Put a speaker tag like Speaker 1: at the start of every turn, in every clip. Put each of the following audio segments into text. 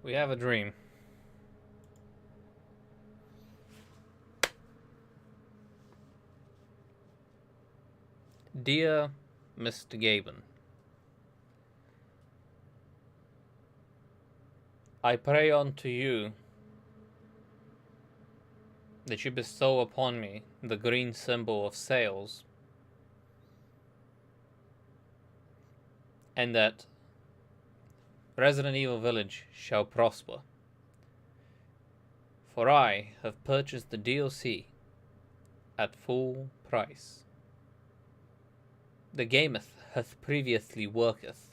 Speaker 1: We have a dream. Dear Mr. Gaben, I pray unto you that you bestow upon me the green symbol of sales, and that Resident Evil Village shall prosper. For I have purchased the DLC at full price. The game hath previously worketh,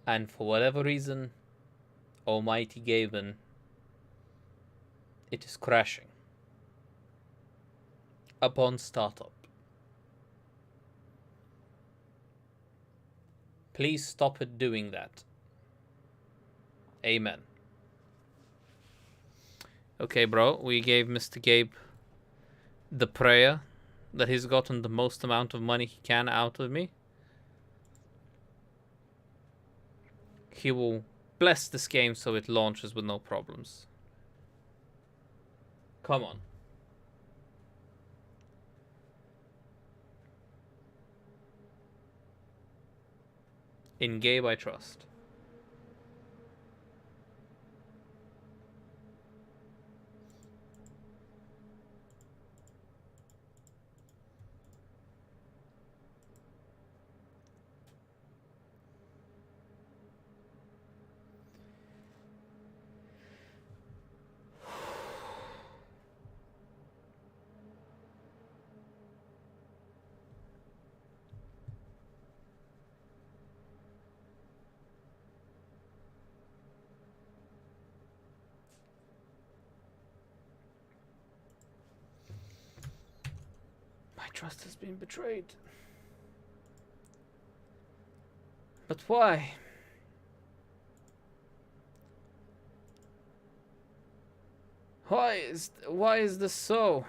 Speaker 1: and for whatever reason, Almighty Gaben, it is crashing upon startup. Please stop it doing that. Amen. Okay, bro, we gave Mr. Gabe the prayer that he's gotten the most amount of money he can out of me. He will bless this game so it launches with no problems. Come on. In Gabe I trust. My trust has been betrayed. But why? Why is this so?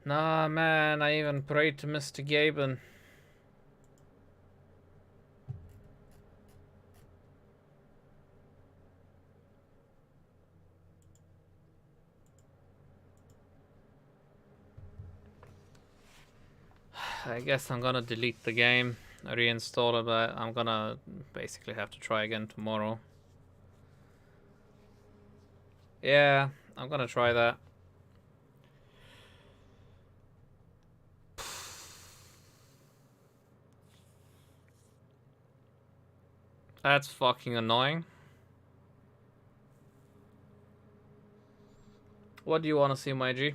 Speaker 1: Nah, man, I even prayed to Mr. Gaben. I guess I'm gonna delete the game, reinstall it, but I'm gonna basically have to try again tomorrow. Yeah, I'm gonna try that. That's fucking annoying. What do you want to see, my G?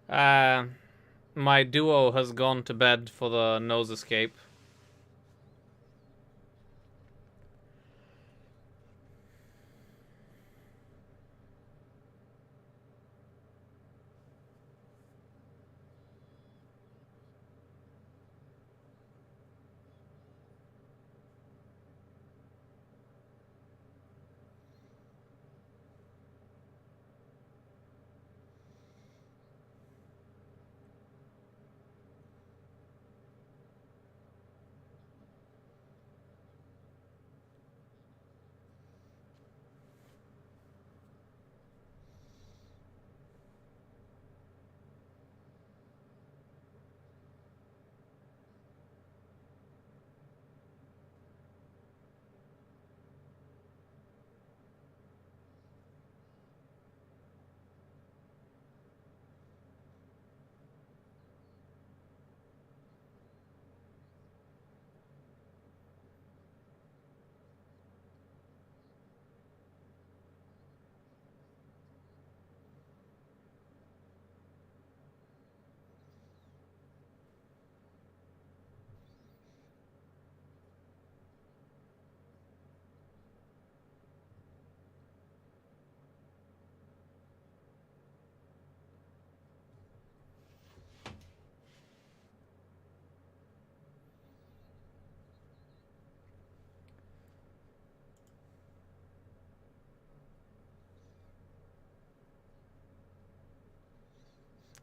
Speaker 1: Uh, my duo has gone to bed for the nose escape.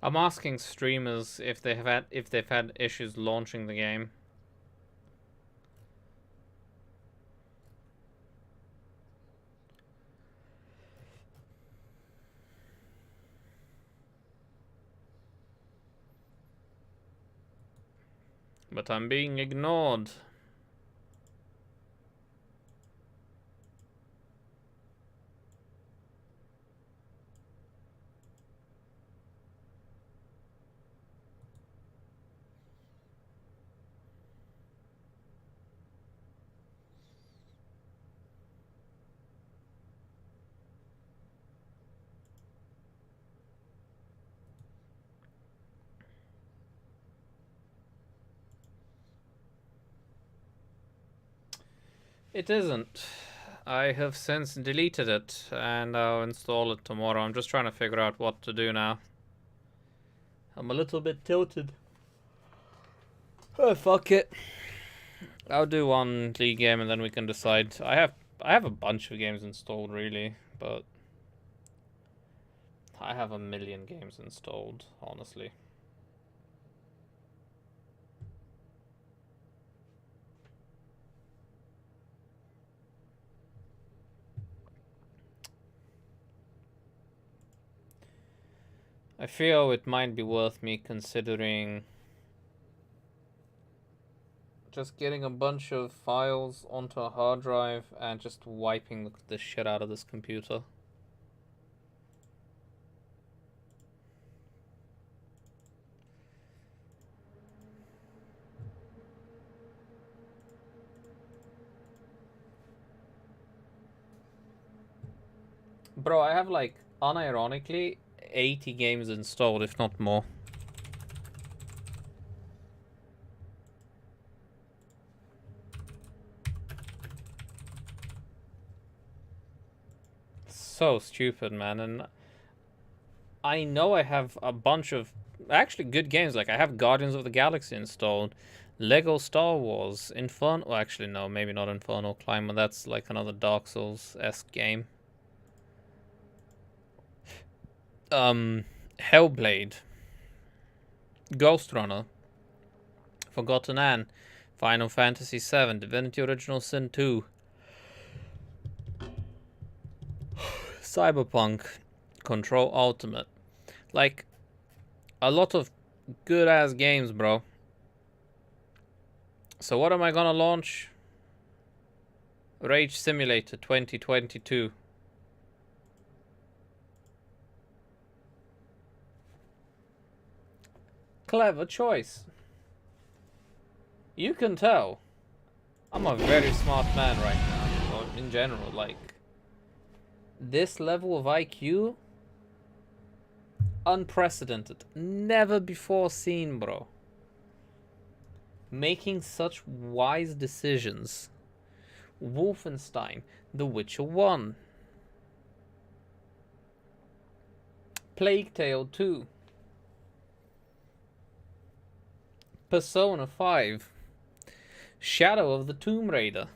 Speaker 1: I'm asking streamers if they've had issues launching the game. But I'm being ignored. It isn't. I have since deleted it, and I'll install it tomorrow. I'm just trying to figure out what to do now. I'm a little bit tilted. Oh, fuck it. I'll do one League game and then we can decide. I have a bunch of games installed, really, but I have a million games installed, honestly. I feel it might be worth me considering just getting a bunch of files onto a hard drive and just wiping the shit out of this computer. Bro, I have like, unironically, 80 games installed, if not more. So stupid, man. And I know I have a bunch of actually good games. Like, I have Guardians of the Galaxy installed, Lego Star Wars, Inferno. Well, actually, no, maybe not Inferno Climber. That's like another Dark Souls-esque game. Hellblade, Ghost Runner, Forgotten Anne, Final Fantasy VII, Divinity Original Sin 2, Cyberpunk, Control Ultimate. Like, a lot of good ass games, bro. So what am I gonna launch? Rage Simulator 2022. Clever choice. You can tell I'm a very smart man right now. Or in general, like, this level of IQ, unprecedented, never before seen, bro. Making such wise decisions. Wolfenstein, The Witcher 1, Plague Tale 2, Persona 5, Shadow of the Tomb Raider.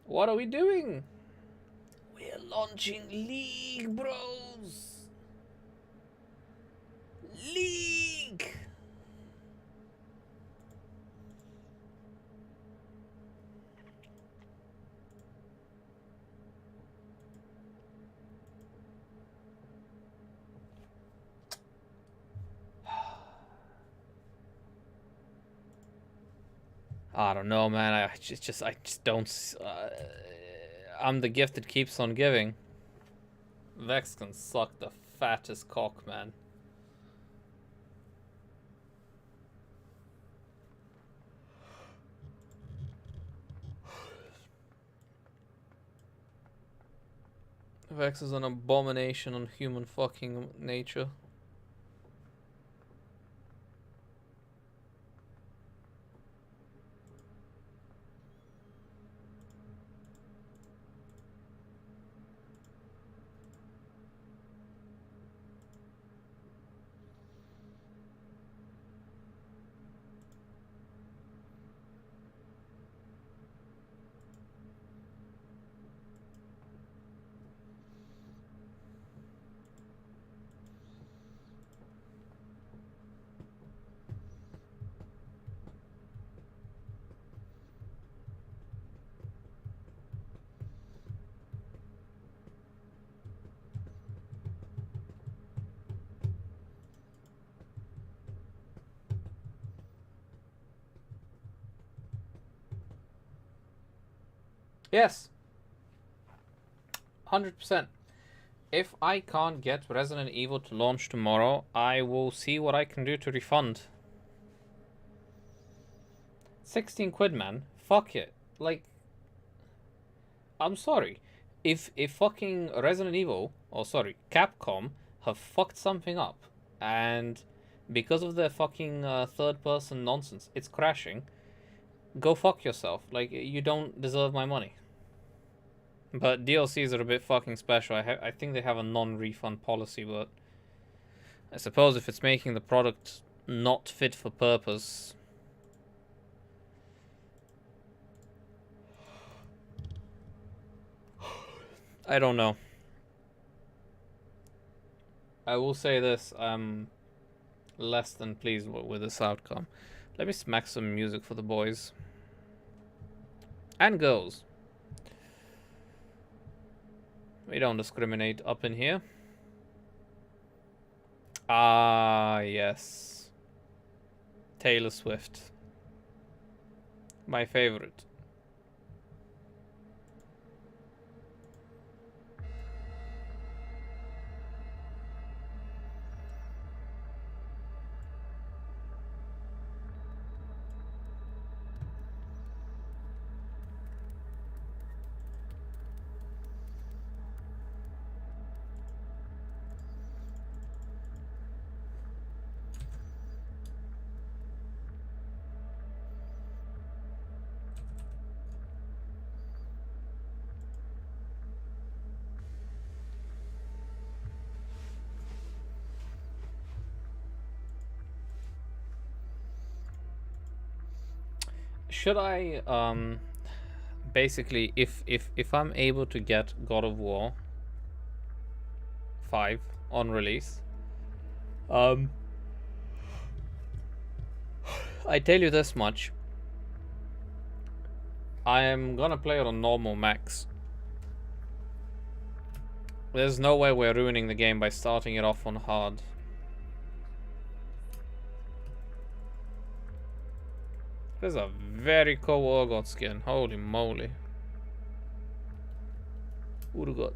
Speaker 1: What are we doing? We're launching League, bros. League. I don't know, man. I just don't. I'm the gift that keeps on giving. Vex can suck the fattest cock, man. Vex is an abomination on human fucking nature. Yes, 100%. If I can't get Resident Evil to launch tomorrow, I will see what I can do to refund. 16 quid, man. Fuck it. Like, I'm sorry. If fucking Resident Evil, or sorry, Capcom have fucked something up, and because of their fucking third person nonsense, it's crashing, go fuck yourself. Like, you don't deserve my money. But DLCs are a bit fucking special. I think they have a non-refund policy, but I suppose if it's making the product not fit for purpose. I don't know. I will say this, I'm less than pleased with this outcome. Let me smack some music for the boys. And girls. We don't discriminate up in here. Ah, yes. Taylor Swift. My favorite. Should I basically if I'm able to get God of War 5 on release, I tell you this much, I am gonna play it on normal max. There's no way we're ruining the game by starting it off on hard. This is a very cool Urgot skin. Holy moly. Urgot.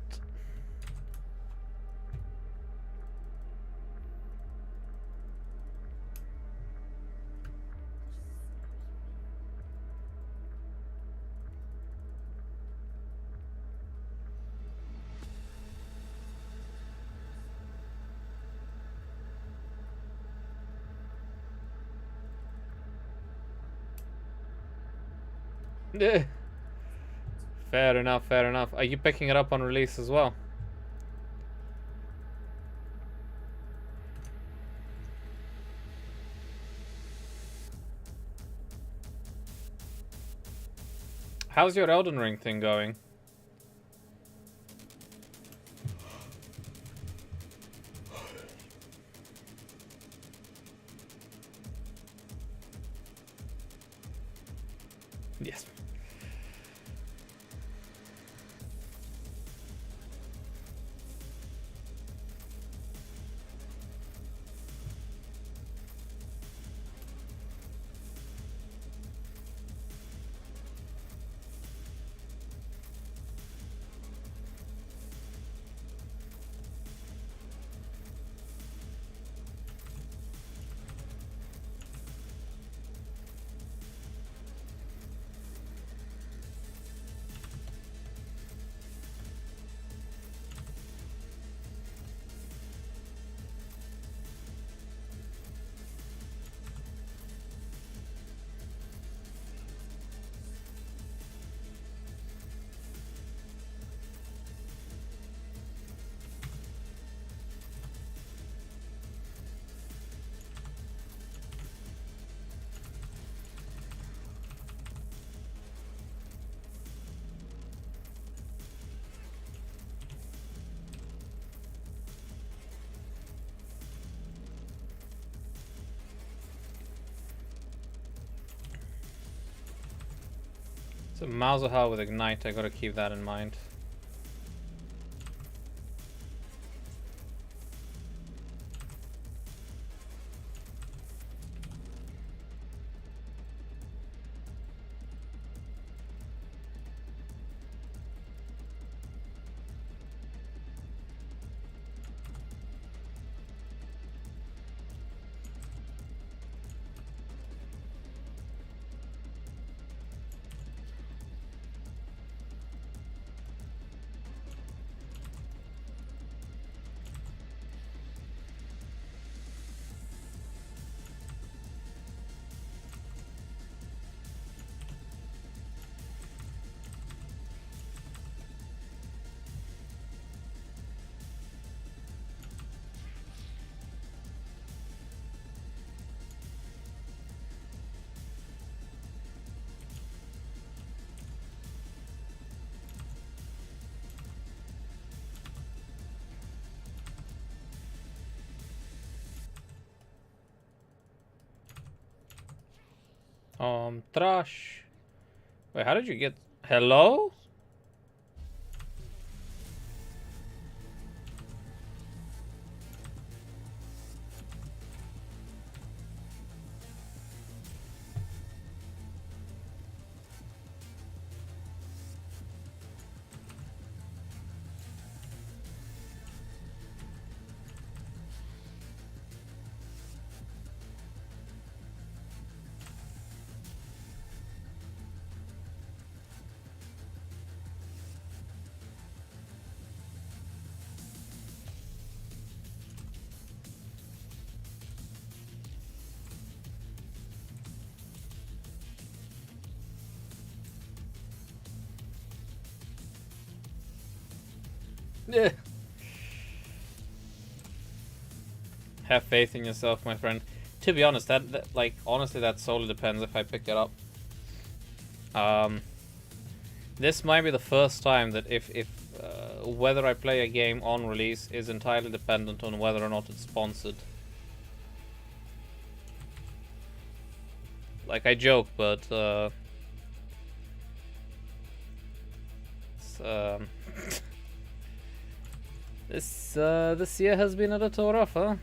Speaker 1: Fair enough, fair enough. Are you picking it up on release as well? How's your Elden Ring thing going? Yes. So Malzahar with Ignite, I gotta keep that in mind. Trash. Wait, how did you get... Hello? Yeah. Have faith in yourself, my friend. To be honest, that like honestly, that solely depends if I pick it up. This might be the first time that if whether I play a game on release is entirely dependent on whether or not it's sponsored. Like, I joke, but this year has been a little rough, huh?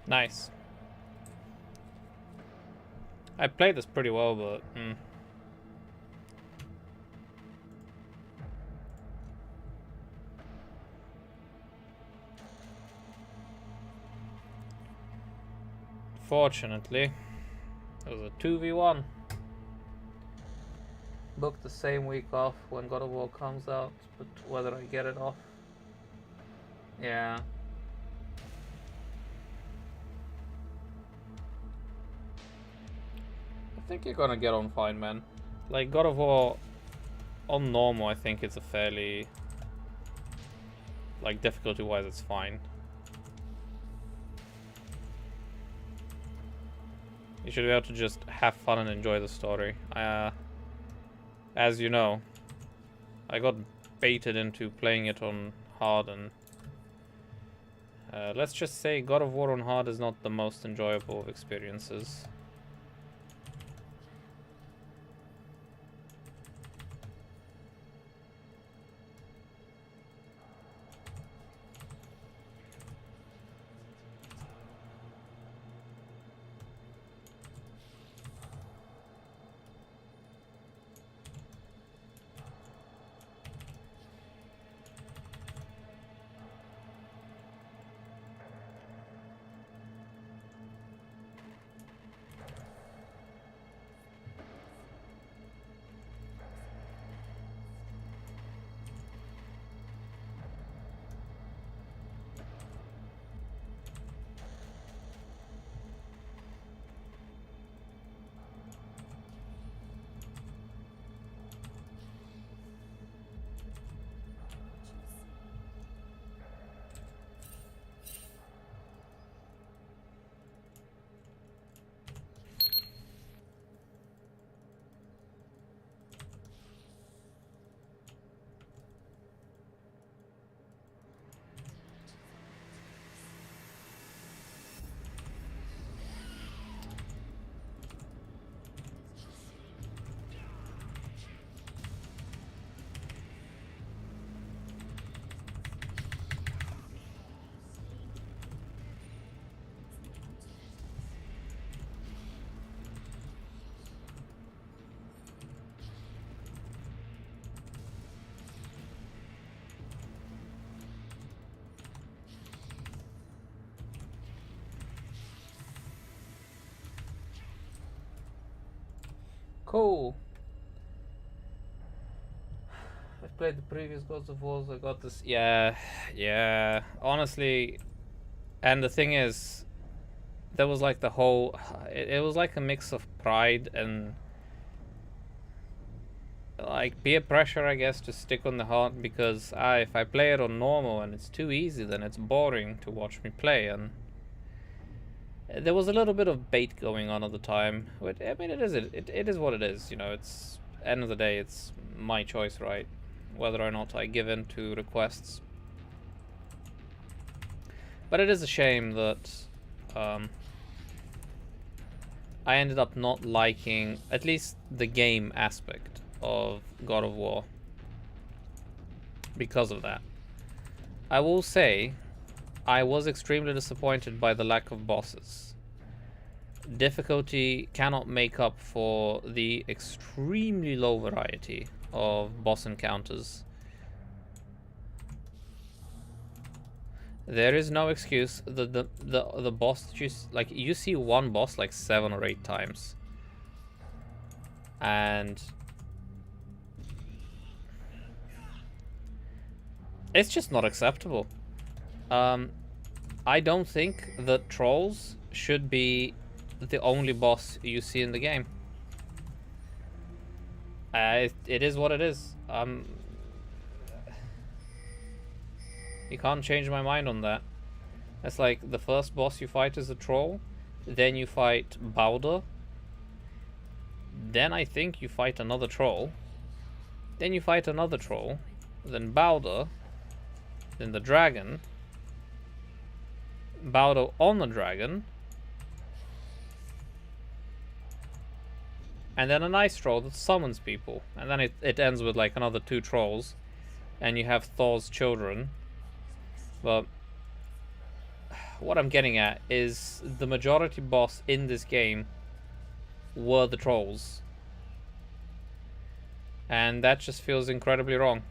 Speaker 1: Nice. I played this pretty well, but... Fortunately, it was a 2v1. Booked the same week off when God of War comes out, but whether I get it off... Yeah. I think you're gonna get on fine, man. Like, God of War, on normal, I think it's a fairly... Like, difficulty-wise, it's fine. You should be able to just have fun and enjoy the story. As you know, I got baited into playing it on hard, and... let's just say God of War on hard is not the most enjoyable of experiences. Cool. I've played the previous Gods of War. I got this. Yeah, yeah. Honestly, and the thing is, there was like the whole. It was like a mix of pride and like peer pressure, I guess, to stick on the heart because if I play it on normal and it's too easy, then it's boring to watch me play. And there was a little bit of bait going on at the time. But I mean, it is what it is. You know, it's end of the day, it's my choice, right? Whether or not I give in to requests. But it is a shame that I ended up not liking at least the game aspect of God of War because of that. I will say I was extremely disappointed by the lack of bosses. Difficulty cannot make up for the extremely low variety of boss encounters. There is no excuse. The boss you see one boss like 7 or 8 times, and it's just not acceptable. I don't think that trolls should be the only boss you see in the game. It is what it is. You can't change my mind on that. It's like the first boss you fight is a troll, then you fight Baldur, then I think you fight another troll, then you fight another troll, then Baldur, then the dragon, Baldur on the dragon, and then an ice troll that summons people, and then it ends with like another 2 trolls, and you have Thor's children. But what I'm getting at is the majority boss in this game were the trolls, and that just feels incredibly wrong.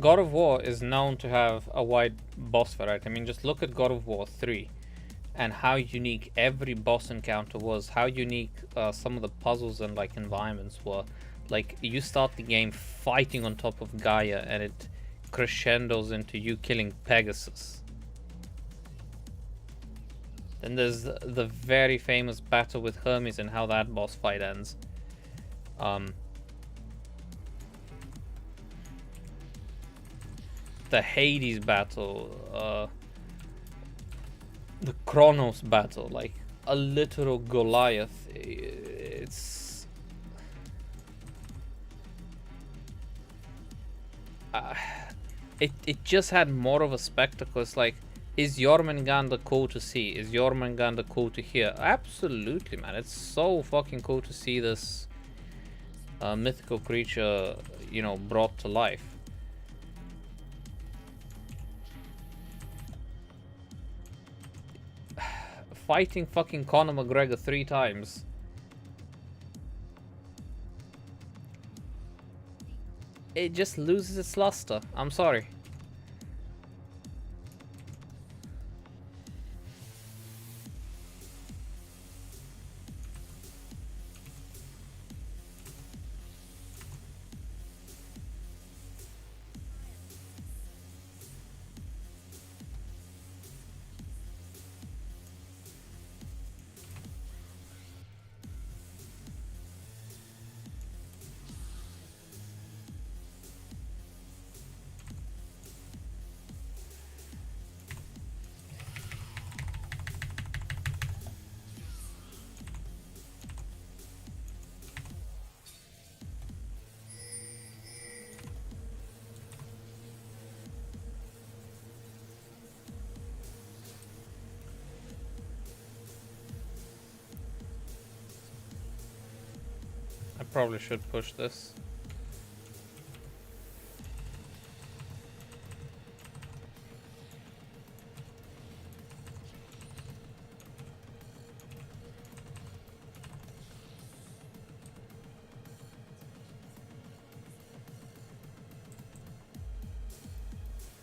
Speaker 1: God of War is known to have a wide boss variety. I mean, just look at God of War 3 and how unique every boss encounter was, how unique some of the puzzles and like environments were. Like, you start the game fighting on top of Gaia and it crescendos into you killing Pegasus. Then there's the very famous battle with Hermes and how that boss fight ends. The Hades battle, the Kronos battle, like a literal Goliath. It just had more of a spectacle. It's like, is Jormungandr cool to see? Is Jormungandr cool to hear? Absolutely, man. It's so fucking cool to see this mythical creature, you know, brought to life. Fighting fucking Conor McGregor 3 times. It just loses its luster. I'm sorry. Probably should push this.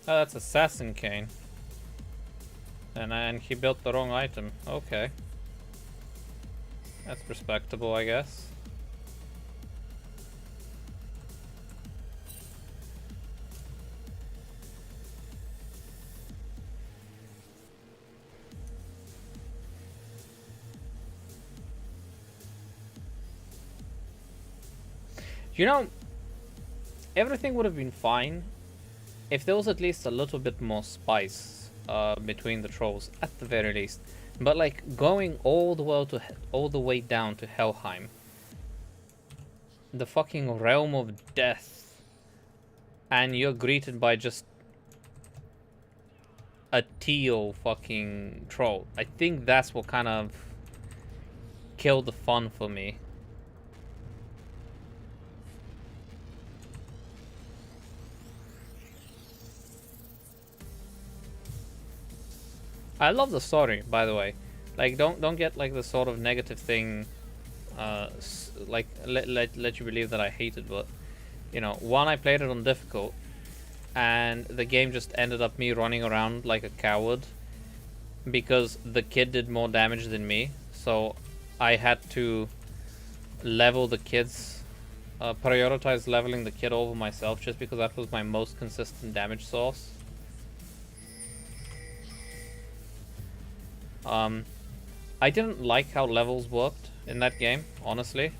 Speaker 1: Oh, that's Assassin Kane. And he built the wrong item. Okay. That's respectable, I guess. You know, everything would have been fine if there was at least a little bit more spice between the trolls, at the very least. But like going all the way down to Helheim, the fucking realm of death, and you're greeted by just a teal fucking troll. I think that's what kind of killed the fun for me. I love the story, by the way. Like, don't get like the sort of negative thing, like let you believe that I hate it. But you know, one, I played it on difficult, and the game just ended up me running around like a coward because the kid did more damage than me. So I had to level the kids, prioritize leveling the kid over myself, just because that was my most consistent damage source. I didn't like how levels worked in that game, honestly.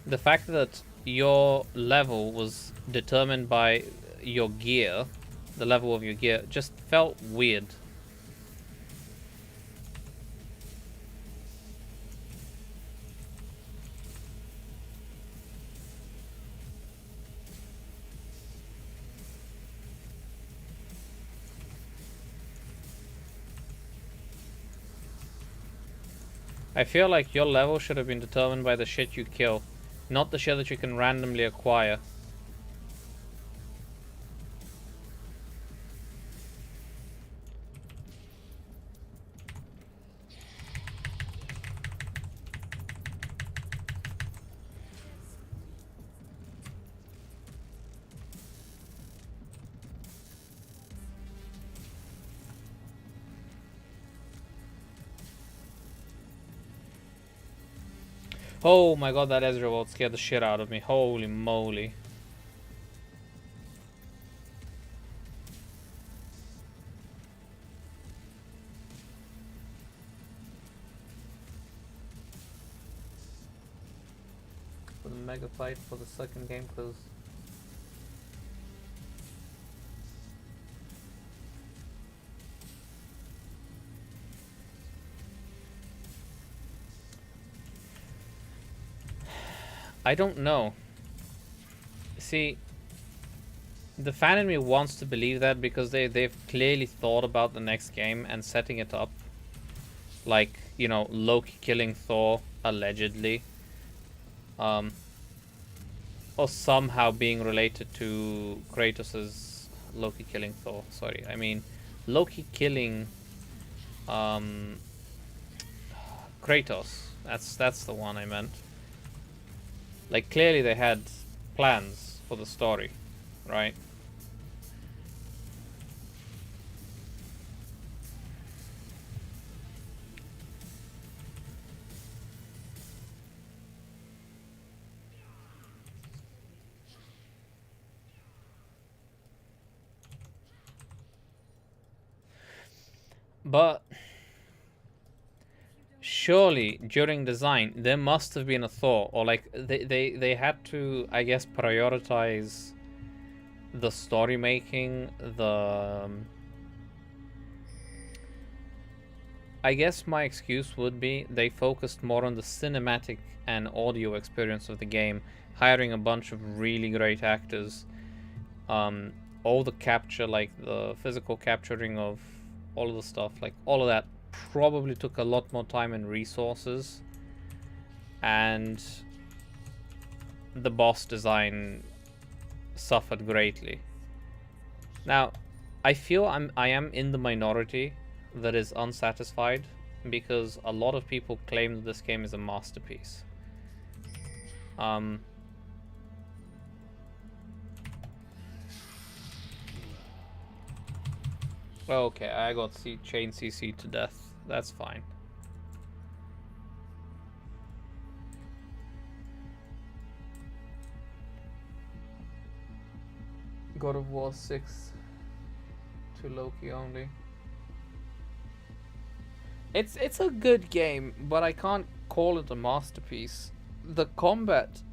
Speaker 1: The fact that your level was determined by your gear, the level of your gear, just felt weird. I feel like your level should have been determined by the shit you kill, not the shit that you can randomly acquire. Oh my god, that Ezra Walt scared the shit out of me. Holy moly. For the mega fight for the second game, because I don't know. See, the fan in me wants to believe that because they've clearly thought about the next game and setting it up. Like, you know, Loki killing Thor, allegedly. Or somehow being related to Kratos's Loki killing Thor. Sorry, I mean Loki killing Kratos. That's the one I meant. Like, clearly they had plans for the story, right? But surely during design there must have been a thought, or like they had to, I guess, prioritize the story making, the I guess my excuse would be they focused more on the cinematic and audio experience of the game, hiring a bunch of really great actors. All the capture, like the physical capturing of all of the stuff, like all of that probably took a lot more time and resources, and the boss design suffered greatly. Now, I feel I am in the minority that is unsatisfied, because a lot of people claim that this game is a masterpiece. Okay, I got chain CC to death. That's fine. God of War 6 to Loki only. It's a good game, but I can't call it a masterpiece. The combat,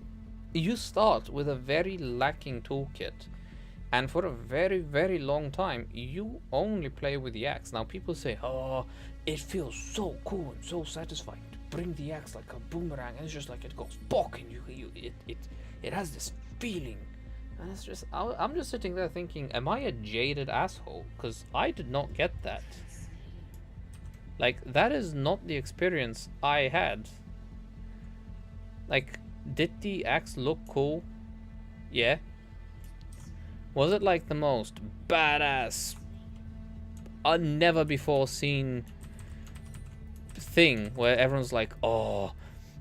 Speaker 1: you start with a very lacking toolkit, and for a very, very long time, you only play with the axe. Now, people say, oh, it feels so cool and so satisfying to bring the axe like a boomerang, and it's just like it goes bonk, and it has this feeling. And it's just, I'm just sitting there thinking, am I a jaded asshole? Because I did not get that. Like, that is not the experience I had. Like, did the axe look cool? Yeah. Was it like the most badass, never before seen thing where everyone's like, oh,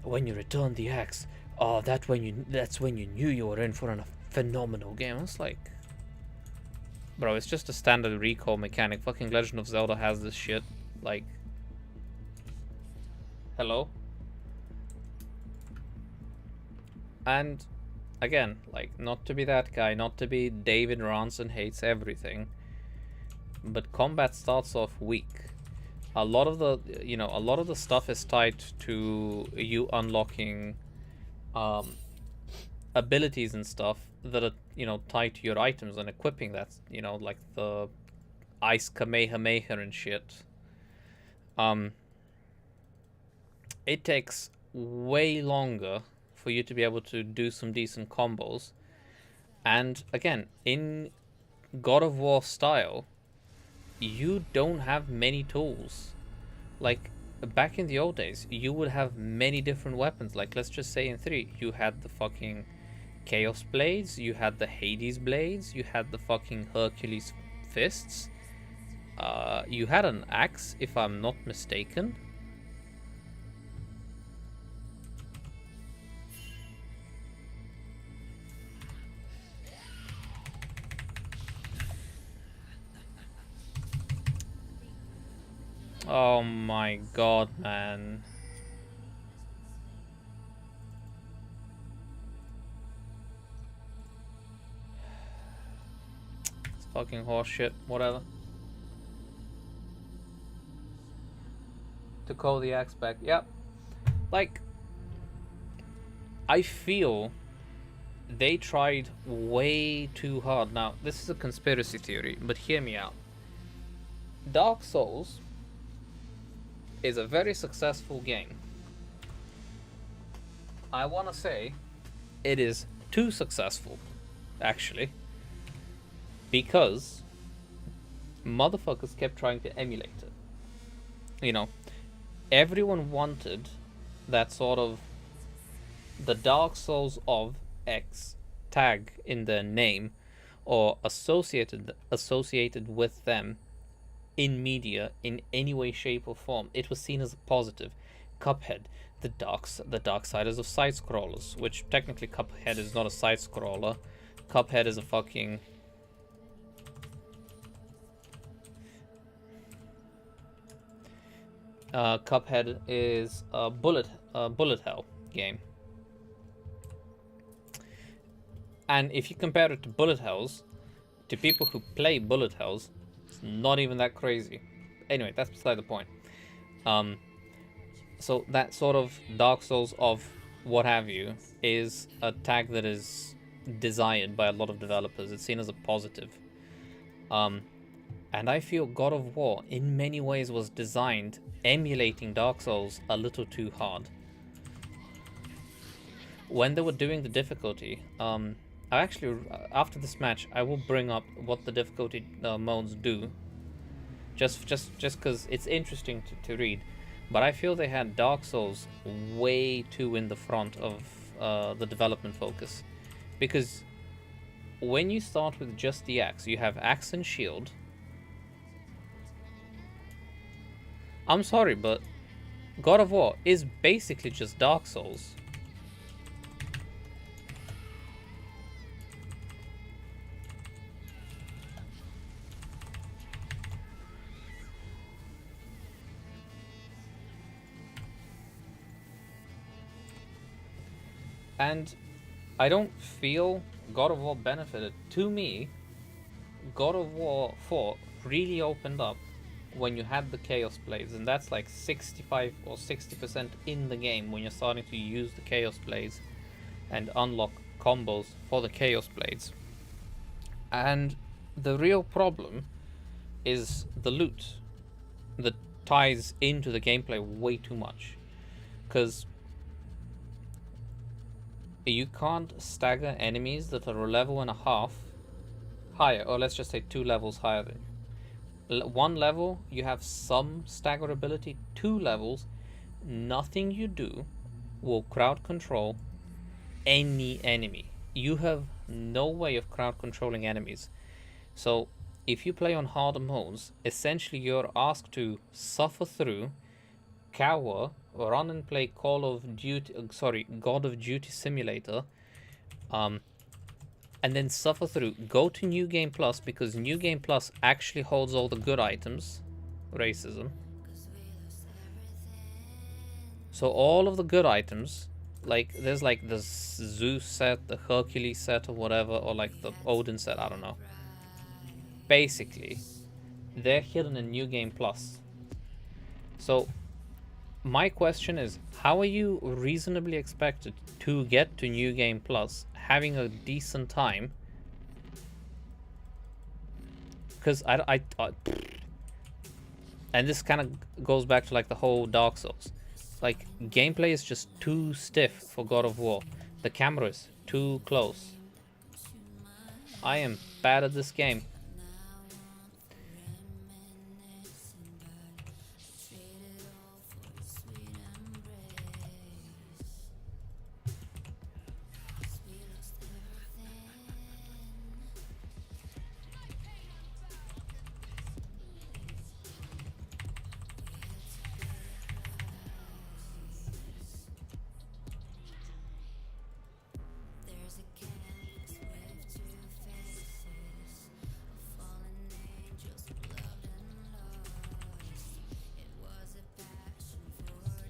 Speaker 1: when you return the axe, oh, that's when you knew you were in for a phenomenal game? It's like, bro, it's just a standard recall mechanic. Fucking Legend of Zelda has this shit. Like, hello? And again, like, not to be that guy, not to be David Ranson hates everything, but combat starts off weak. A lot of the stuff is tied to you unlocking abilities and stuff that are, tied to your items and equipping that, like the Ice Kamehameha and shit. It takes way longer for you to be able to do some decent combos. And again, in God of War style, you don't have many tools. Like, back in the old days, you would have many different weapons. Like, let's just say in 3, you had the fucking Chaos Blades, you had the Hades Blades, you had the fucking Hercules Fists, you had an axe, if I'm not mistaken. Oh my god, man. It's fucking horseshit, whatever. To call the axe back, yep. Like, I feel they tried way too hard. Now, this is a conspiracy theory, but hear me out. Dark Souls is a very successful game. I want to say it is too successful, actually, because motherfuckers kept trying to emulate it. Everyone wanted that sort of the Dark Souls of X tag in their name, or associated with them in media in any way, shape, or form. It was seen as a positive. Cuphead, the Darksiders of side scrollers, which technically Cuphead is not a side scroller. Cuphead is a fucking Cuphead is a bullet hell game. And if you compare it to bullet hells, to people who play bullet hells, it's not even that crazy. Anyway, that's beside the point. So that sort of Dark Souls of what have you is a tag that is desired by a lot of developers. It's seen as a positive. And I feel God of War in many ways was designed emulating Dark Souls a little too hard. When they were doing the difficulty, I actually, after this match, I will bring up what the difficulty modes do. just because it's interesting to read. But I feel they had Dark Souls way too in the front of the development focus, because when you start with just the axe, you have axe and shield. I'm sorry, but God of War is basically just Dark Souls. And I don't feel God of War benefited. To me, God of War 4 really opened up when you had the Chaos Blades, and that's like 65 or 60% in the game when you're starting to use the Chaos Blades and unlock combos for the Chaos Blades. And the real problem is the loot that ties into the gameplay way too much. Because you can't stagger enemies that are a level and a half higher, or let's just say 2 levels higher than you. 1 level, you have some staggerability. 2 levels, nothing you do will crowd control any enemy. You have no way of crowd controlling enemies. So if you play on harder modes, essentially you're asked to suffer through, cower, run and play God of Duty Simulator, and then suffer through, go to New Game Plus, because New Game Plus actually holds all the good items. Racism. So all of the good items, like there's like the Zeus set, the Hercules set, or whatever, or like the Odin set, I don't know. Basically, they're hidden in New Game Plus. So my question is, how are you reasonably expected to get to New Game Plus having a decent time? Because and this kind of goes back to like the whole Dark Souls. Like, gameplay is just too stiff for God of War. The camera is too close. I am bad at this game.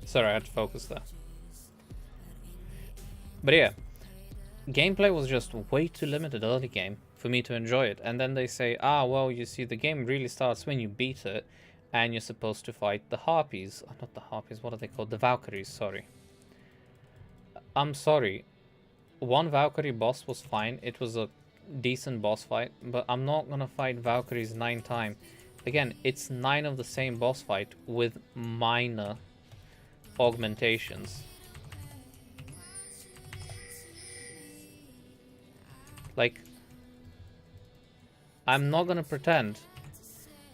Speaker 1: Sorry, I had to focus there. But yeah, gameplay was just way too limited early game for me to enjoy it. And then they say, well, you see, the game really starts when you beat it, and you're supposed to fight the Harpies. Not the Harpies, what are they called? The Valkyries, sorry. I'm sorry. One Valkyrie boss was fine. It was a decent boss fight, but I'm not gonna fight Valkyries 9 times. Again, it's 9 of the same boss fight with minor augmentations. Like, I'm not gonna pretend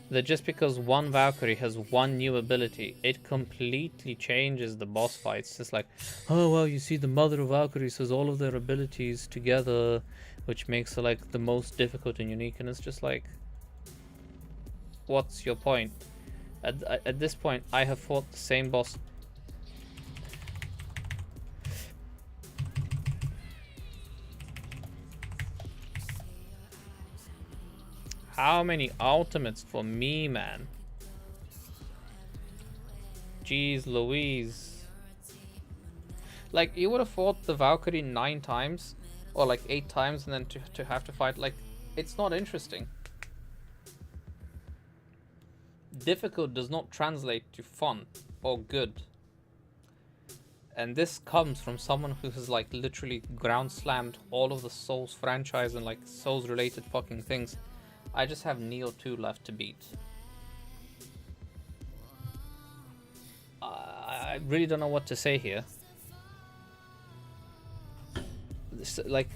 Speaker 1: that just because one Valkyrie has one new ability, it completely changes the boss fights. It's like, oh well, you see, the mother of Valkyries has all of their abilities together, which makes her like the most difficult and unique. And it's just like, what's your point? At this point, I have fought the same boss. How many ultimates for me, man? Jeez Louise. Like, you would have fought the Valkyrie 9 times, or like 8 times, and then to have to fight, like, it's not interesting. Difficult does not translate to fun or good. And this comes from someone who has like literally ground slammed all of the Souls franchise and like Souls related fucking things. I just have Neo 2 left to beat. I really don't know what to say here. like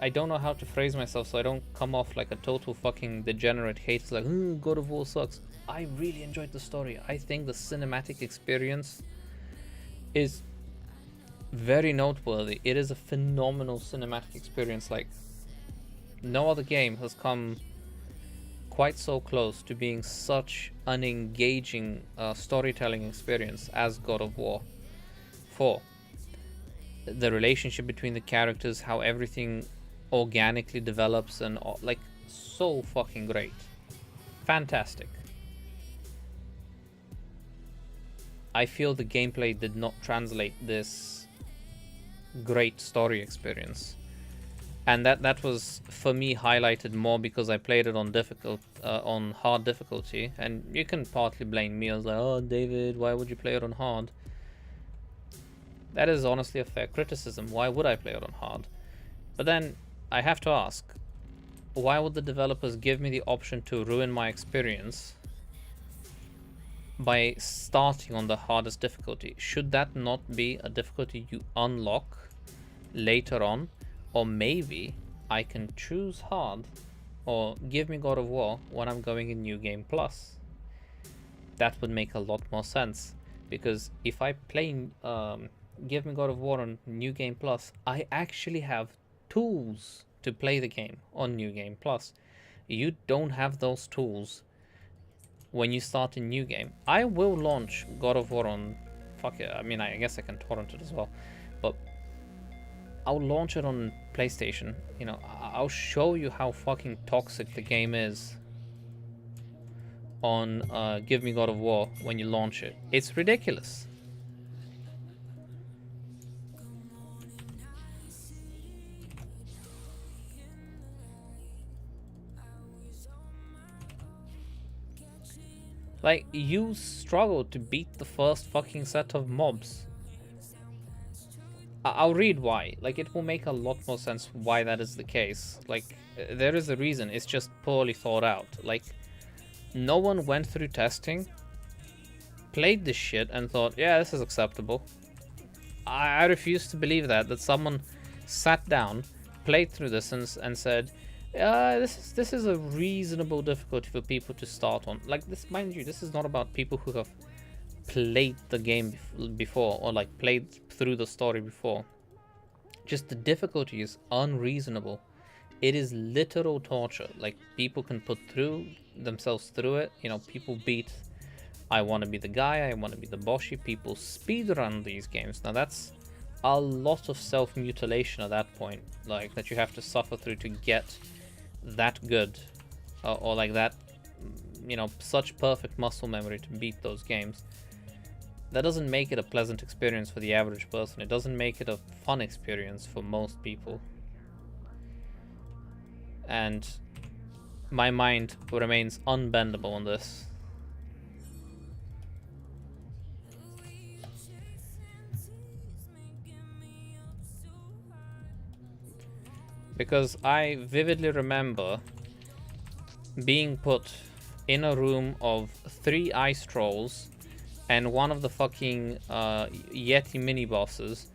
Speaker 1: I don't know how to phrase myself so I don't come off like a total fucking degenerate hater. Like, God of War sucks. I really enjoyed the story. I think the cinematic experience is very noteworthy. It is a phenomenal cinematic experience. Like, no other game has come quite so close to being such an engaging storytelling experience as God of War 4. The relationship between the characters, how everything organically develops, and like, so fucking great. Fantastic. I feel the gameplay did not translate this great story experience, and that was for me highlighted more because I played it on hard difficulty. And you can partly blame me. I was like, oh David, why would you play it on hard? That is honestly a fair criticism. Why would I play it on hard? But then I have to ask, why would the developers give me the option to ruin my experience by starting on the hardest difficulty? Should that not be a difficulty you unlock later on? Or maybe I can choose hard, or give me God of War when I'm going in New Game Plus. That would make a lot more sense, because if I play give me God of War on New Game Plus, I actually have tools to play the game on New Game Plus. You don't have those tools when you start a new game. I will launch God of War on, fuck it, I mean, I guess I can torrent it as well, but I'll launch it on PlayStation. You know, I'll show you how fucking toxic the game is on Give Me God of War when you launch it. It's ridiculous. Like, you struggle to beat the first fucking set of mobs. I'll read why. Like, it will make a lot more sense why that is the case. Like, there is a reason. It's just poorly thought out. Like, no one went through testing, played this shit, and thought, yeah, this is acceptable. I refuse to believe that someone sat down, played through this, and said, this is a reasonable difficulty for people to start on. Like, this, mind you, this is not about people who have played the game before, or like played through the story before. Just the difficulty is unreasonable. It is literal torture. Like, people can put themselves through it. You know, people beat I Want to Be the Guy, I Want to Be the Boshi. People speedrun these games. Now that's a lot of self-mutilation at that point, like, that you have to suffer through to get that good, or like that, you know, such perfect muscle memory to beat those games. That doesn't make it a pleasant experience for the average person. It doesn't make it a fun experience for most people. And my mind remains unbendable on this. Because I vividly remember being put in a room of 3 ice trolls and one of the fucking Yeti mini bosses.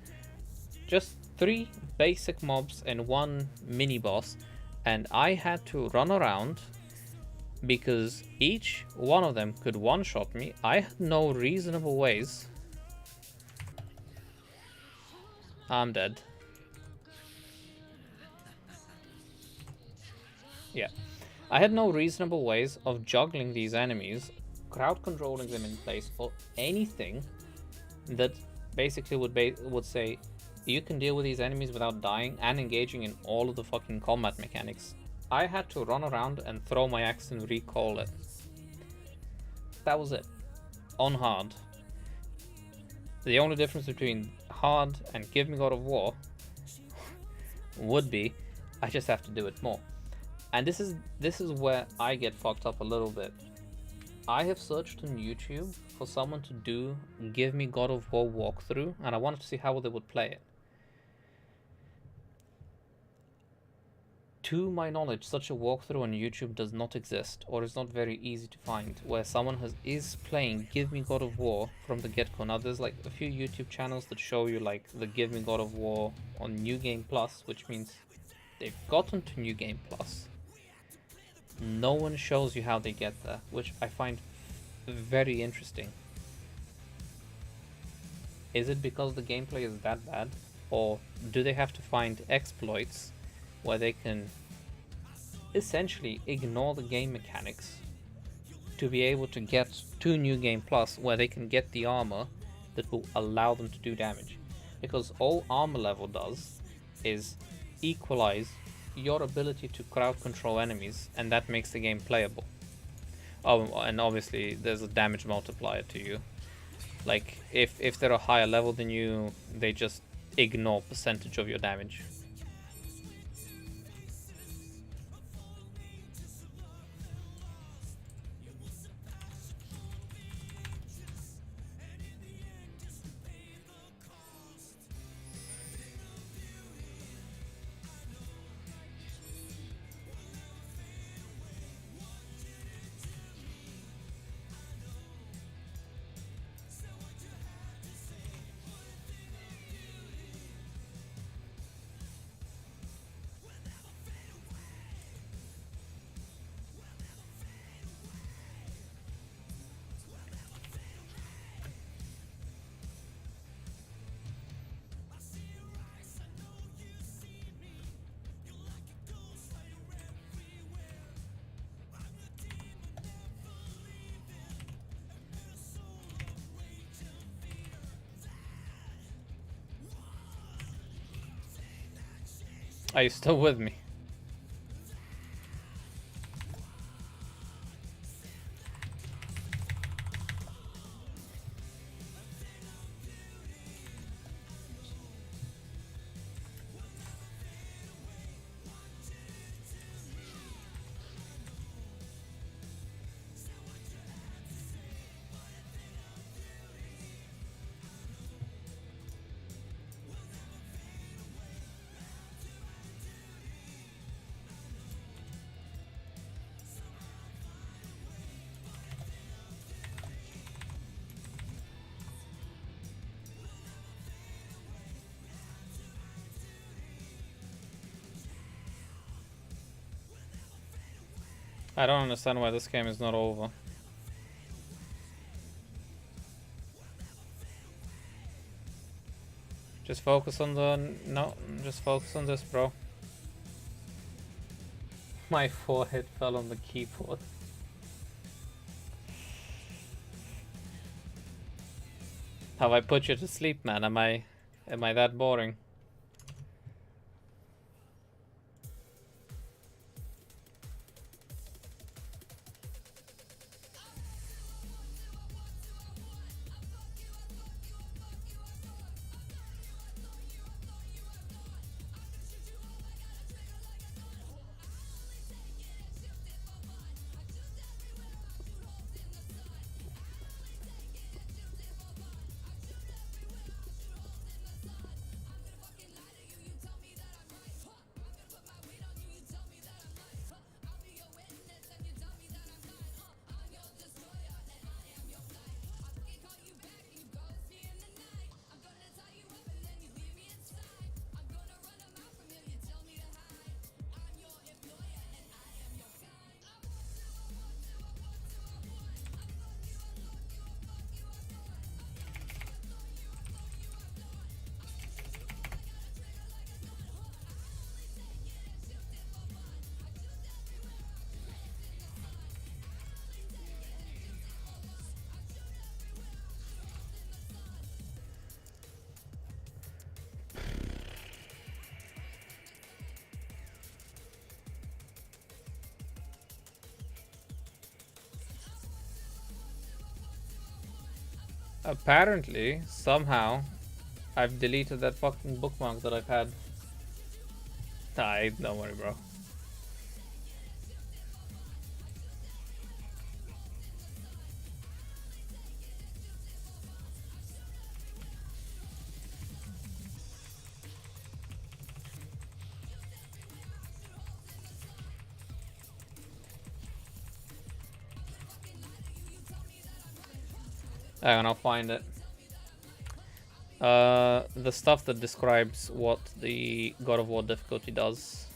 Speaker 1: Just 3 basic mobs and 1 mini boss, and I had to run around because each one of them could one-shot me. I had no reasonable ways. I'm dead. Yeah. I had no reasonable ways of juggling these enemies, crowd controlling them in place, or anything that basically would say you can deal with these enemies without dying and engaging in all of the fucking combat mechanics. I had to run around and throw my axe and recall it. That was it. On hard. The only difference between hard and Give Me God of War would be I just have to do it more. And this is where I get fucked up a little bit. I have searched on YouTube for someone to do Give Me God of War walkthrough, and I wanted to see how they would play it. to my knowledge, such a walkthrough on YouTube does not exist, or is not very easy to find, where someone is playing Give Me God of War from the get-go. Now, there's like a few YouTube channels that show you like the Give Me God of War on New Game Plus, which means they've gotten to New Game Plus. No one shows you how they get there, which I find very interesting. Is it because the gameplay is that bad? Or do they have to find exploits where they can essentially ignore the game mechanics to be able to get to New Game Plus, where they can get the armor that will allow them to do damage? Because all armor level does is equalize your ability to crowd control enemies, and that makes the game playable. Oh, and obviously there's a damage multiplier to you. Like, if they're a higher level than you, they just ignore percentage of your damage. Are you still with me? I don't understand why this game is not over. Just focus on the... No, just focus on this, bro. My forehead fell on the keyboard. Have I put you to sleep, man? Am I that boring? Apparently, somehow, I've deleted that fucking bookmark that I've had. Don't worry, bro. Hang on, I'll find it. The stuff that describes what the God of War difficulty does.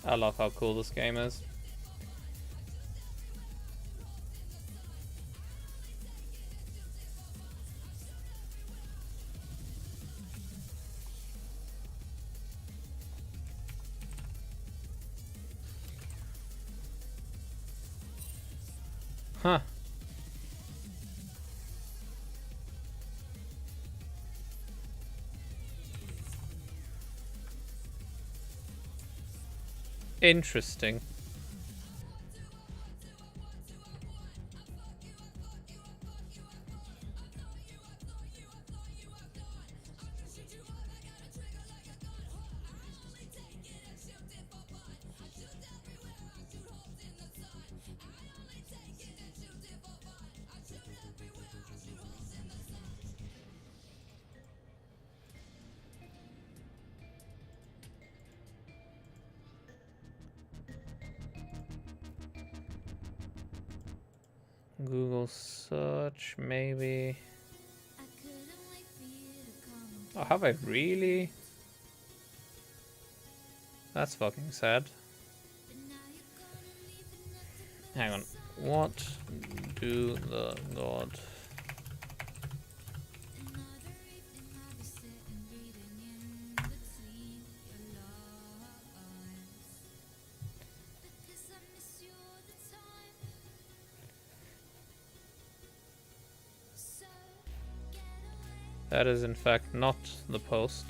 Speaker 1: I love how cool this game is. Huh. Interesting. Google search, maybe. Oh, have I really? That's fucking sad. Hang on. What do the god? That is in fact not the post.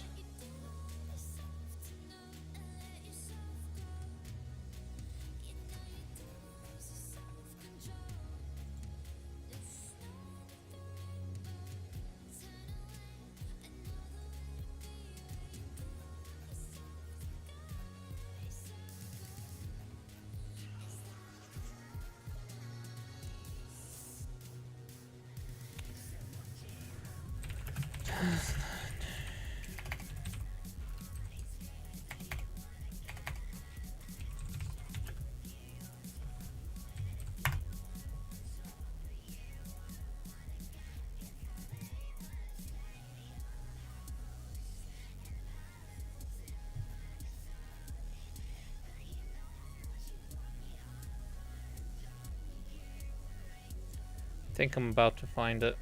Speaker 1: I think I'm about to find it.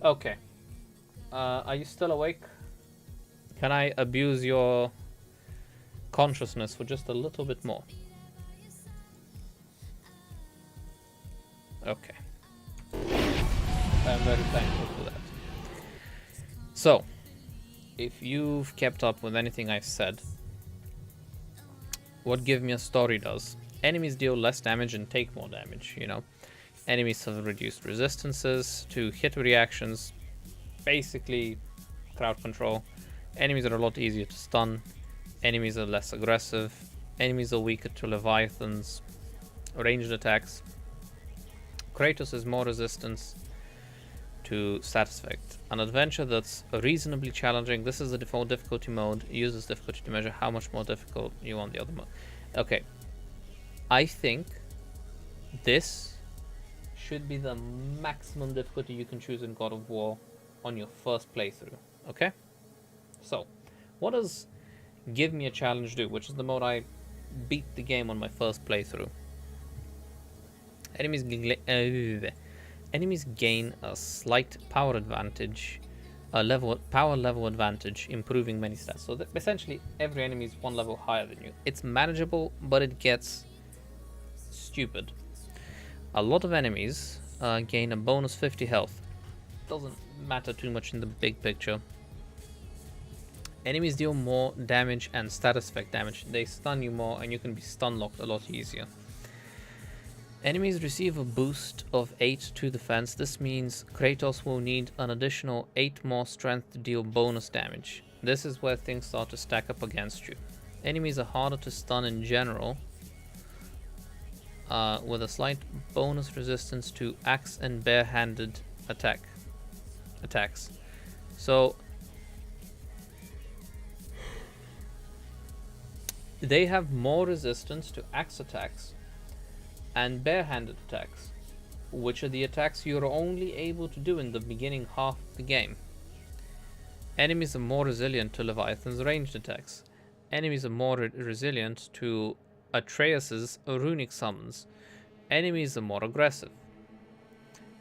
Speaker 1: Okay. Are you still awake? Can I abuse your consciousness for just a little bit more? Okay. I'm very thankful for that. So, if you've kept up with anything I've said, what Give Me a Story does, enemies deal less damage and take more damage, you know. Enemies have reduced resistances to hit reactions, basically crowd control. Enemies are a lot easier to stun, enemies are less aggressive, enemies are weaker to Leviathans, ranged attacks. Kratos is more resistance to status effect. An adventure that's reasonably challenging. This is the default difficulty mode. Use this difficulty to measure how much more difficult you want the other mode. Okay. I think this should be the maximum difficulty you can choose in God of War on your first playthrough. Okay? So, what does Give Me a Challenge do? Which is the mode I beat the game on my first playthrough. Enemies gain a slight power advantage, power level advantage, improving many stats. So essentially, every enemy is one level higher than you. It's manageable, but it gets stupid. A lot of enemies gain a bonus 50 health. Doesn't matter too much in the big picture. Enemies deal more damage and status effect damage. They stun you more, and you can be stun locked a lot easier. Enemies receive a boost of 8 to defense. This means Kratos will need an additional 8 more strength to deal bonus damage. This is where things start to stack up against you. Enemies are harder to stun in general, with a slight bonus resistance to axe and barehanded attacks. So they have more resistance to axe attacks and barehanded attacks, which are the attacks you're only able to do in the beginning half of the game. Enemies are more resilient to Leviathan's ranged attacks. Enemies are more resilient to Atreus's runic summons. Enemies are more aggressive.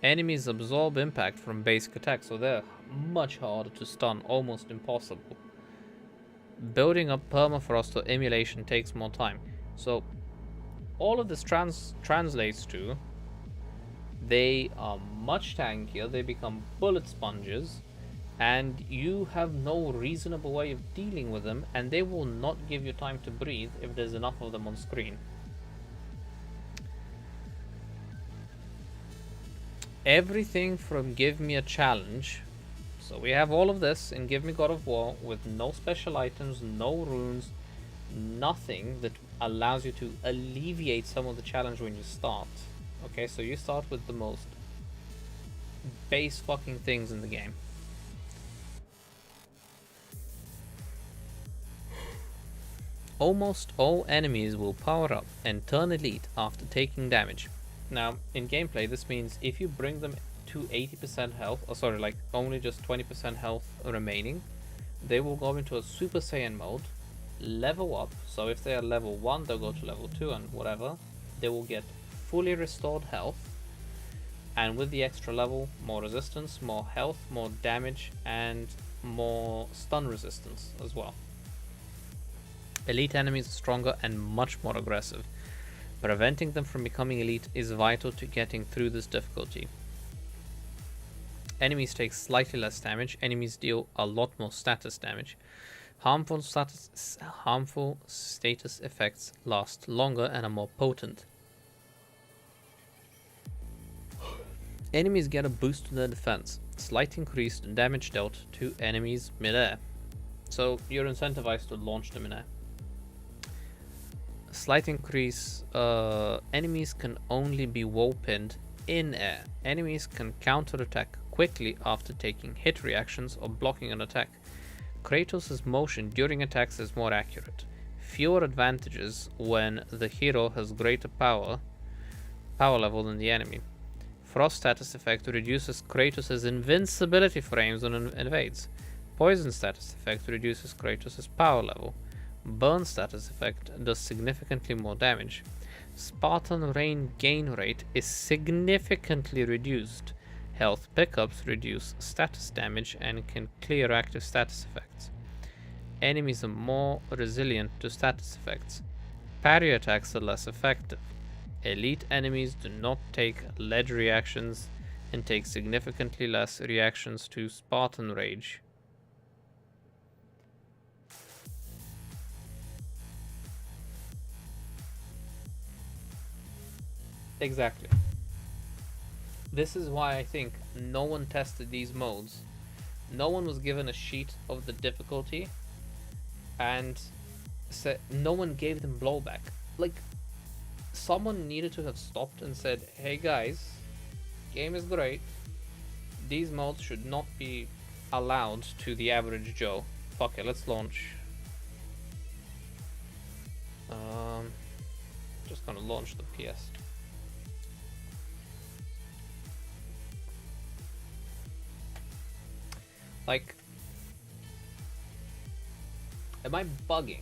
Speaker 1: Enemies absorb impact from basic attacks, so they're much harder to stun, almost impossible. Building up permafrost or emulation takes more time. So all of this translates to they are much tankier, they become bullet sponges, and you have no reasonable way of dealing with them, and they will not give you time to breathe if there's enough of them on screen. Everything from Give Me a Challenge, so we have all of this in Give Me God of War with no special items, no runes, nothing that allows you to alleviate some of the challenge when you start. Okay, so you start with the most base fucking things in the game. Almost all enemies will power up and turn elite after taking damage. Now, in gameplay, this means if you bring them to 80% health, or sorry, like only just 20% health remaining, they will go into a Super Saiyan mode, level up. So if they are level 1, they'll go to level 2 and whatever. They will get fully restored health, and with the extra level, more resistance, more health, more damage, and more stun resistance as well. Elite enemies are stronger and much more aggressive. Preventing them from becoming elite is vital to getting through this difficulty. Enemies take slightly less damage. Enemies deal a lot more status damage. Harmful status effects last longer and are more potent. Enemies get a boost to their defense. Slight increase in damage dealt to enemies mid-air. So you're incentivized to launch them in air. Slight increase, enemies can only be wall-pinned in air. Enemies can counterattack quickly after taking hit reactions or blocking an attack. Kratos' motion during attacks is more accurate. Fewer advantages when the hero has greater power level than the enemy. Frost status effect reduces Kratos' invincibility frames when invades. Poison status effect reduces Kratos' power level. Burn status effect does significantly more damage. Spartan Rain gain rate is significantly reduced. Health pickups reduce status damage and can clear active status effects. Enemies are more resilient to status effects. Parry attacks are less effective. Elite enemies do not take lead reactions and take significantly less reactions to Spartan Rage. Exactly. This is why I think no one tested these modes. No one was given a sheet of the difficulty, and no one gave them blowback. Like, someone needed to have stopped and said, hey guys, game is great. These modes should not be allowed to the average Joe. Fuck it, let's launch. Just gonna launch the PS. Like, am I bugging?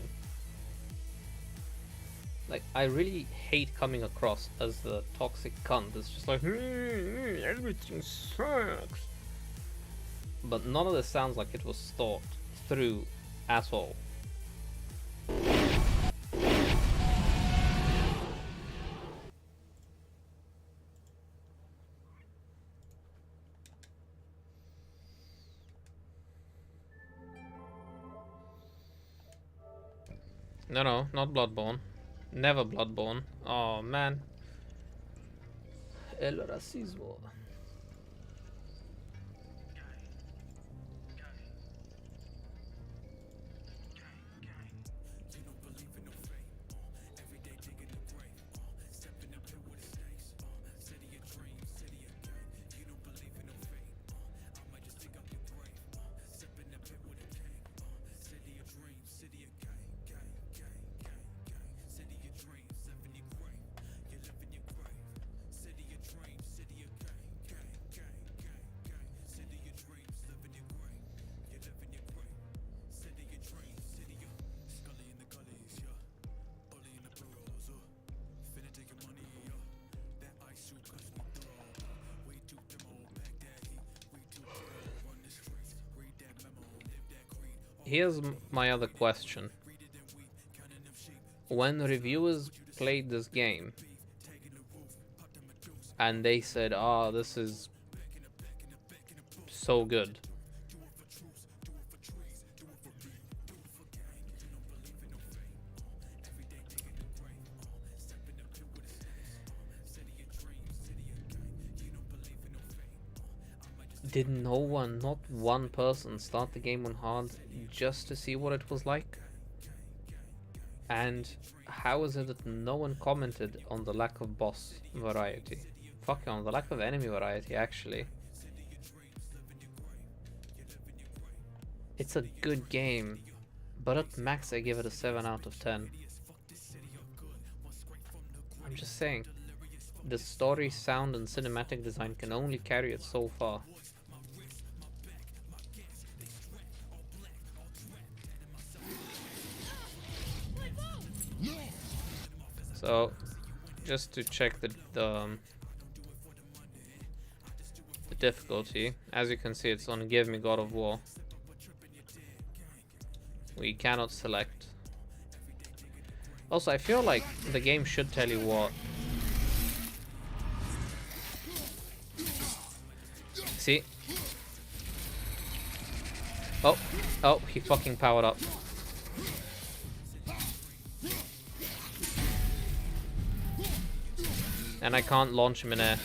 Speaker 1: Like, I really hate coming across as the toxic cunt that's just like, everything sucks. But none of this sounds like it was thought through at all. No, not Bloodborne. Never Bloodborne. Oh, man. El racismo. Here's my other question. When reviewers played this game and they said, "Oh, this is so good," did no one, not one person, start the game on hard just to see what it was like? And how is it that no one commented on the lack of boss variety? Fucking on the lack of enemy variety, actually. It's a good game, but at max I give it a 7 out of 10. I'm just saying, the story, sound, and cinematic design can only carry it so far. So, just to check the difficulty, as you can see, it's on Give Me God of War. We cannot select. Also, I feel like the game should tell you what. See? Oh, he fucking powered up. And I can't launch him in air.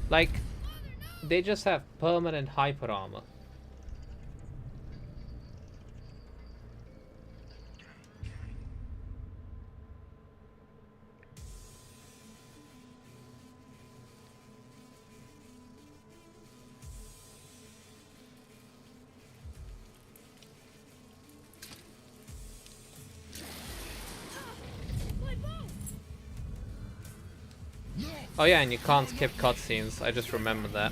Speaker 1: Like, they just have permanent hyper armor. Oh yeah, and you can't skip cutscenes. I just remembered that.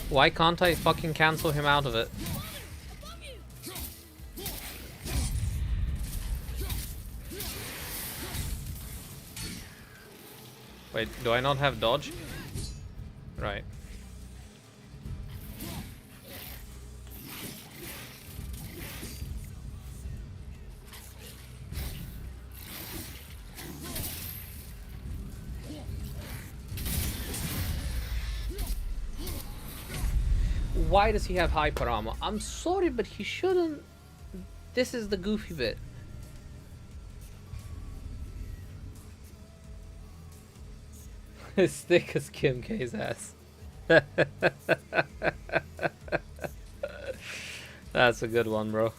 Speaker 1: Why can't I fucking cancel him out of it? Wait, do I not have dodge? Right. Why does he have hyper armor? I'm sorry, but he shouldn't. This is the goofy bit. As thick as Kim K's ass. That's a good one, bro.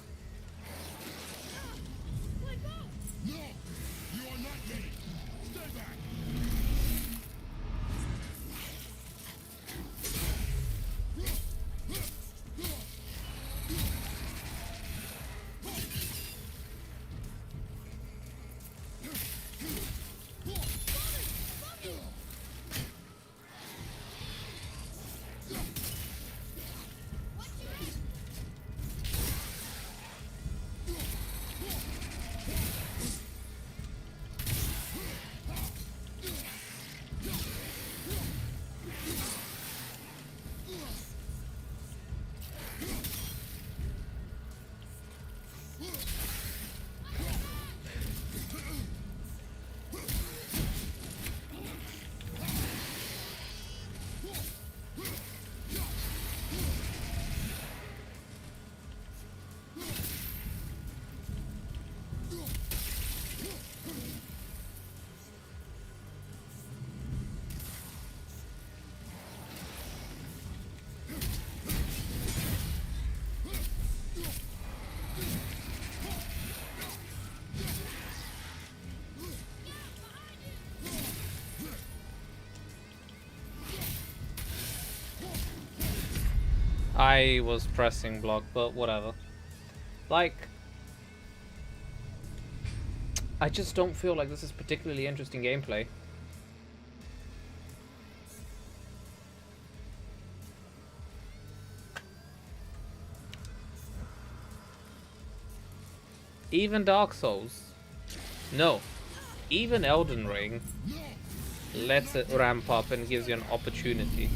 Speaker 1: I was pressing block, but whatever. Like, I just don't feel like this is particularly interesting gameplay. Even Dark Souls. No. Even Elden Ring lets it ramp up and gives you an opportunity.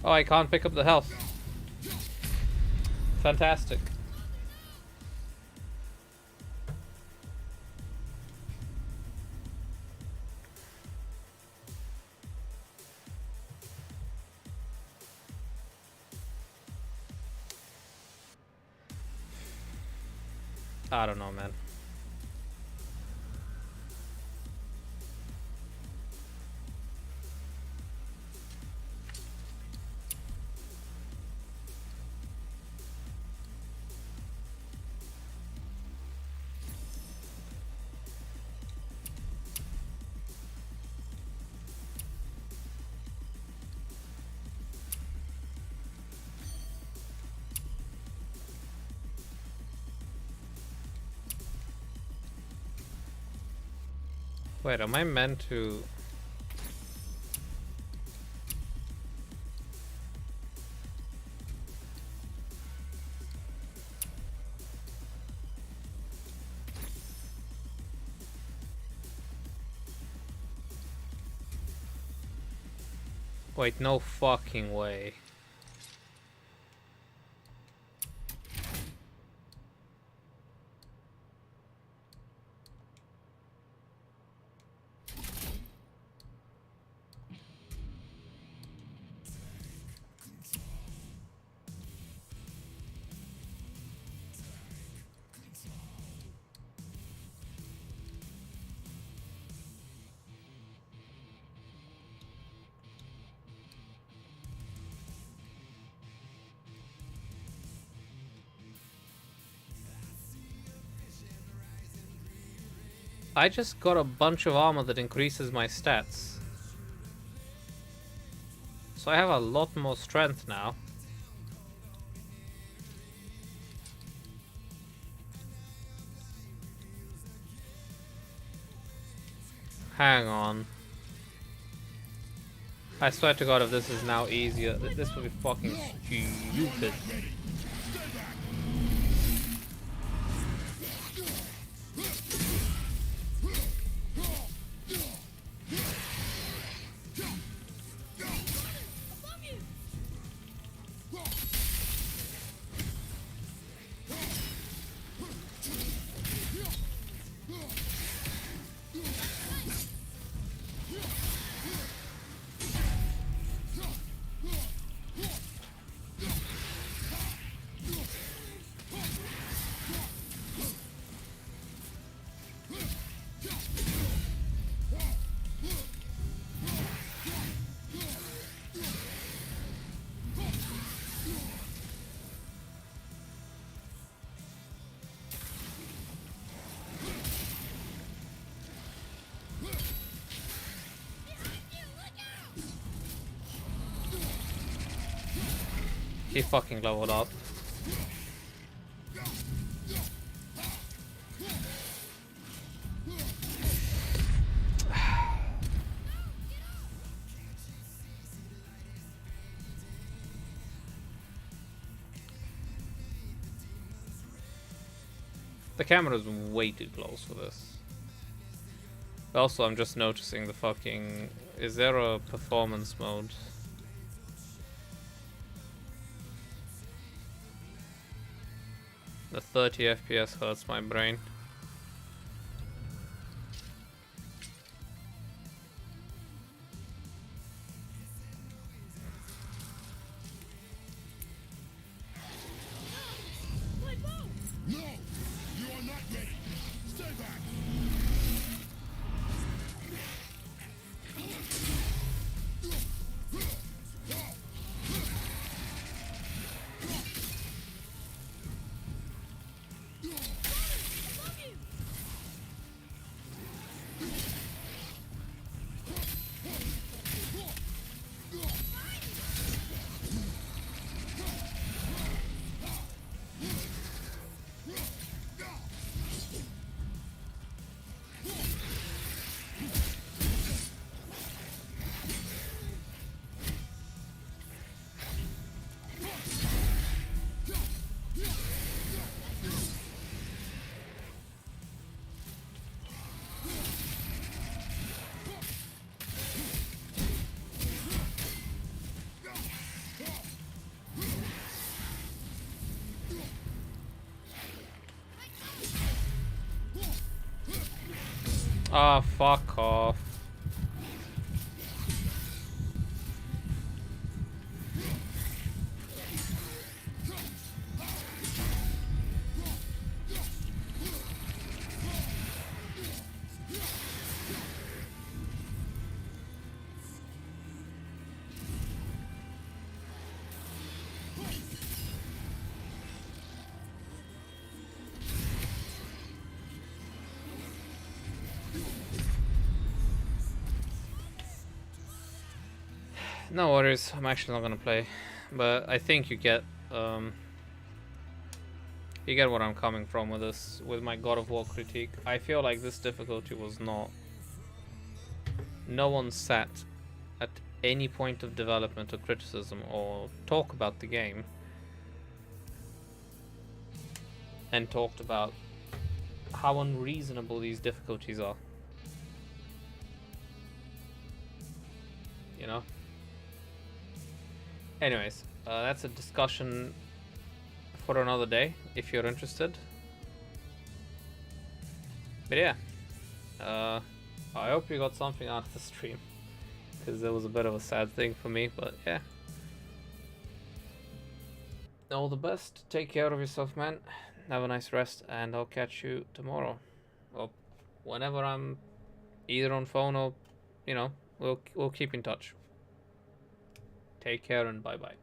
Speaker 1: Oh, I can't pick up the health. Fantastic. I don't know, man. Wait, am I meant to... Wait, no fucking way. I just got a bunch of armor that increases my stats. So I have a lot more strength now. Hang on. I swear to God, if this is now easier, this will be fucking stupid. He fucking leveled up. The camera's way too close for this. Also, I'm just noticing the fucking... Is there a performance mode? The 30 FPS hurts my brain.
Speaker 2: No! You are not ready! Stay back!
Speaker 1: Ah, fuck off. No worries, I'm actually not gonna play. But I think you get what I'm coming from with this, with my God of War critique. I feel like this difficulty was not... No one sat at any point of development or criticism or talk about the game and talked about how unreasonable these difficulties are. You know? Anyways, that's a discussion for another day, if you're interested. But yeah, I hope you got something out of the stream, because it was a bit of a sad thing for me, but yeah. All the best, take care of yourself, man. Have a nice rest, and I'll catch you tomorrow. Or whenever I'm either on phone or, you know, we'll keep in touch. Take care and bye-bye.